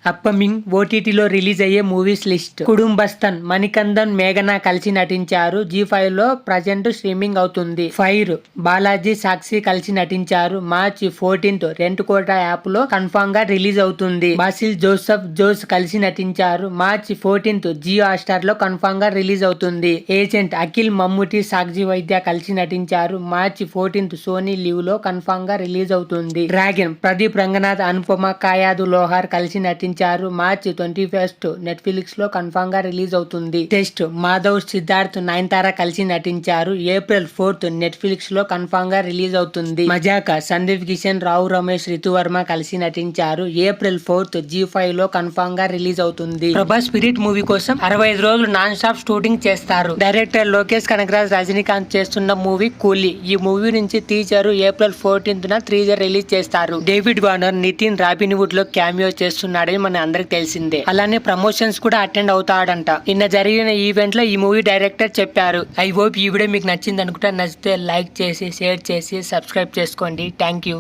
Upcoming ఓటీటీలో release అయ్యే movies list. కుడుంబస్తన్ Manikandan మేఘన కలిసి నటించారు. G5 లో ప్రజెంట్ స్ట్రీమింగ్ అవుతుంది. ఫైర్ బాలాజీ సాక్షి కలిసి నటించారు. మార్చి 14th రెంట్కోట యాప్ లో కన్ఫర్మ్ గా రిలీజ్ అవుతుంది. బాసిల్ జోసెఫ్ జోస్ కలిసి నటించారు. మార్చి 14th జియో హాట్‌స్టార్ లో కన్ఫర్మ్ గా రిలీజ్ అవుతుంది. ఏజెంట్ అఖిల్ మమ్ముటి సాక్షి వైద్య కలిసి నటించారు. మార్చి 14th సోనీ లివ్ లో కన్ఫర్మ్ గా రిలీజ్ అవుతుంది. డ్రాగన్ ప్రదీప్ రంగనాథ్ అనుపమ కాయాదు లోహార్ కలిసి నటించారు. మార్చి 21st నెట్ఫ్లిక్స్ లో కన్ఫర్మ్ గా రిలీజ్ అవుతుంది. టెస్ట్ మాధవ్ సిద్ధార్థ్ నయనతార కలిసి నటించారు. ఏప్రిల్ 4th నెట్ఫ్లిక్స్ లో కన్ఫర్మ్ గా రిలీజ్ అవుతుంది. మజాక సందీప్ కిషన్ రావు రమేష్ రితువర్మ కలిసి నటించారు. ఏప్రిల్ 4th G5 లో కన్ఫర్మ్ గా రిలీజ్ అవుతుంది. ప్రభాస్ స్పిరిట్ మూవీ కోసం 65 రోజులు నాన్ స్టాప్ షూటింగ్ చేస్తారు. డైరెక్టర్ లోకేష్ కనగరాజ్ రజనీకాంత్ చేస్తున్న మూవీ కూలీ. ఈ మూవీ నుంచి teaser April 14th teaser release చేస్తారు. డేవిడ్ వార్నర్ నితిన్ రాబిన్వుడ్ లో క్యామియో చేస్తున్నాడని మన అందరికి తెలిసిందే. అలానే ప్రమోషన్స్ కూడా అటెండ్ అవుతాడంట. నిన్న జరిగిన ఈవెంట్ లో ఈ మూవీ డైరెక్టర్ చెప్పారు. ఐ హోప్ ఈ వీడియో మీకు నచ్చింది అనుకుంటా. నచ్చితే లైక్ చేసి షేర్ చేసి సబ్స్క్రైబ్ చేసుకోండి. Thank you.